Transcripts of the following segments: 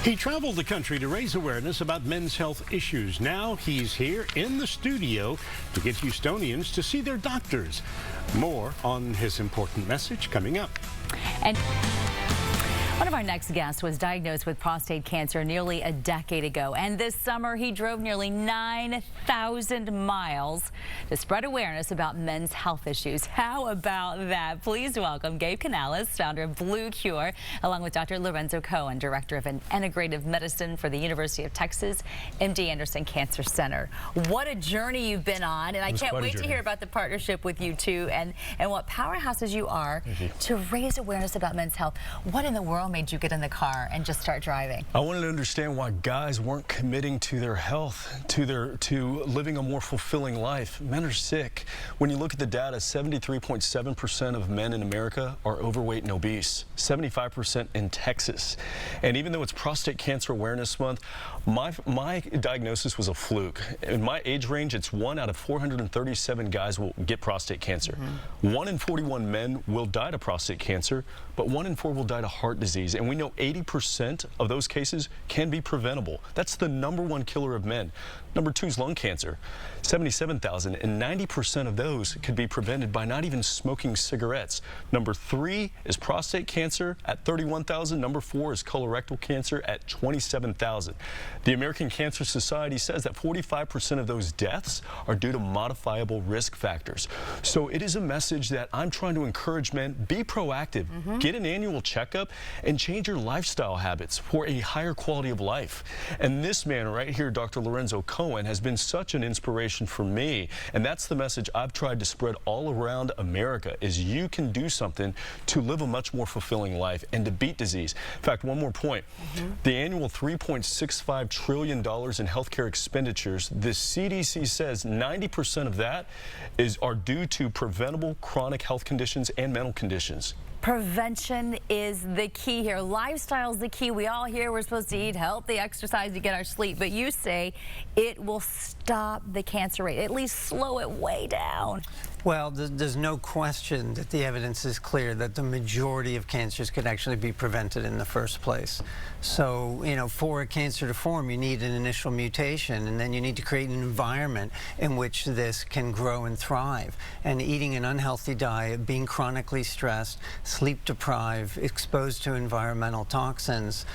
He traveled the country to raise awareness about men's health issues. Now he's here in the studio to get Houstonians to see their doctors. More on his important message coming up. And one of our next guests was diagnosed with prostate cancer nearly a decade ago, and this summer he drove nearly 9,000 miles to spread awareness about men's health issues. How about that? Please welcome Gabe Canales, founder of Blue Cure, along with Dr. Lorenzo Cohen, director of Integrative Medicine for the University of Texas MD Anderson Cancer Center. What a journey you've been on, and I can't wait to hear about the partnership with you two and what powerhouses you are to raise awareness about men's health. What in the world made you get in the car and just start driving? I wanted to understand why guys weren't committing to their health, to living a more fulfilling life. Men are sick. When you look at the data, 73.7% of men in America are overweight and obese, 75% in Texas. And even though it's Prostate Cancer Awareness Month, my diagnosis was a fluke. In my age range, it's 1 out of 437 guys will get prostate cancer. 1 in 41 men will die to prostate cancer, but 1 in 4 will die to heart disease. And we know 80% of those cases can be preventable. That's the #1 killer of men. Number 2 is lung cancer, 77,000, and 90% of those could be prevented by not even smoking cigarettes. Number 3 is prostate cancer at 31,000. Number 4 is colorectal cancer at 27,000. The American Cancer Society says that 45% of those deaths are due to modifiable risk factors. So it is a message that I'm trying to encourage men, be proactive, get an annual checkup, and change your lifestyle habits for a higher quality of life. And this man right here, Dr. Lorenzo Cohen, has been such an inspiration for me. And that's the message I've tried to spread all around America, is you can do something to live a much more fulfilling life and to beat disease. In fact, one more point. The annual $3.65 trillion in healthcare expenditures, the CDC says 90% of that are due to preventable chronic health conditions and mental conditions. Prevention is the key here. Lifestyle is the key. We all hear we're supposed to eat healthy, exercise to get our sleep, but you say it will stop the cancer rate, at least slow it way down. Well, there's no question that the evidence is clear that the majority of cancers could actually be prevented in the first place. So, you know, for a cancer to form, you need an initial mutation, and then you need to create an environment in which this can grow and thrive. And eating an unhealthy diet, being chronically stressed, sleep deprived, exposed to environmental toxins,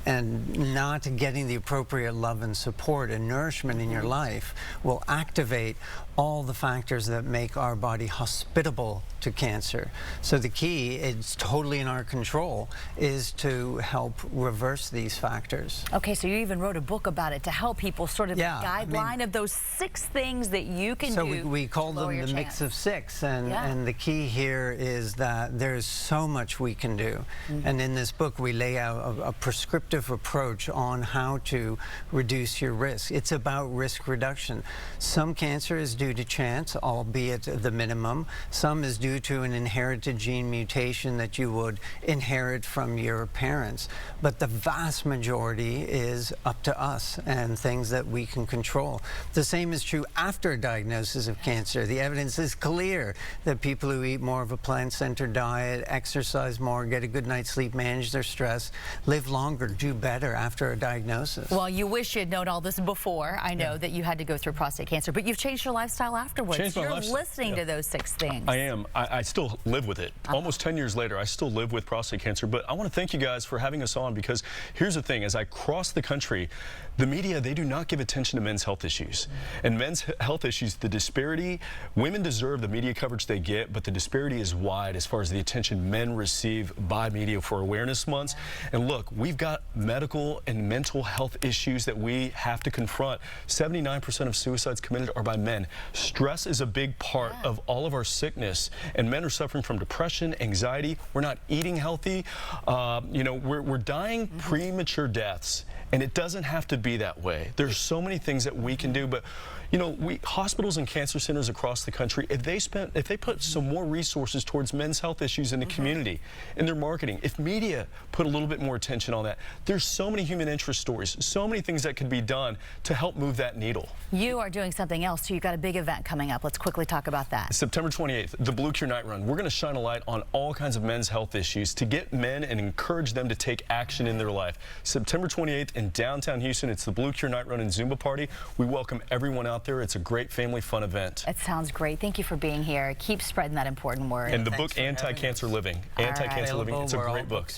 and not getting the appropriate love and support and nourishment in your life will activate all the factors that make our body hospitable to cancer. So the key, it's totally in our control, is to help reverse these factors. Okay, so you even wrote a book about it to help people, sort of a guideline of those 6 things that you can do. So we call them the mix of 6, and the key here is that there's so much we can do. And in this book, we lay out a prescriptive approach on how to reduce your risk. It's about risk reduction. Some cancer is due to chance, albeit the minimum. Some is due to an inherited gene mutation that you would inherit from your parents. But the vast majority is up to us and things that we can control. The same is true after a diagnosis of cancer. The evidence is clear that people who eat more of a plant-centered diet, exercise more, get a good night's sleep, manage their stress, live longer, do better after a diagnosis. Well, you wish you'd known all this before. I know that you had to go through prostate cancer, but you've changed your lifestyle afterwards. You're listening to those 6 things. I am. I still live with it. Almost 10 years later, I still live with prostate cancer. But I want to thank you guys for having us on, because here's the thing. As I cross the country, the media, they do not give attention to men's health issues. And men's health issues, the disparity, women deserve the media coverage they get, but the disparity is wide as far as the attention men receive by media for awareness months. And look, we've got medical and mental health issues that we have to confront. 79% of suicides committed are by men. Stress is a big part of all of our sickness, and men are suffering from depression, anxiety. We're not eating healthy. You know, we're dying premature deaths, and it doesn't have to be that way. There's so many things that we can do, but You know, hospitals and cancer centers across the country, if they put some more resources towards men's health issues in the community, in their marketing, if media put a little bit more attention on that, there's so many human interest stories, so many things that could be done to help move that needle. You are doing something else, so you've got a big event coming up. Let's quickly talk about that. September 28th, the Blue Cure Night Run. We're going to shine a light on all kinds of men's health issues to get men and encourage them to take action in their life. September 28th in downtown Houston, it's the Blue Cure Night Run and Zumba Party. We welcome everyone out there. It's a great family fun event. It sounds great. Thank you for being here. Keep spreading that important word. And the book Anti-Cancer Living. Anti-Cancer Living. It's a great book.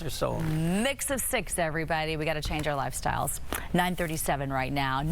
Mix of 6, everybody. We got to change our lifestyles. 9:37 right now.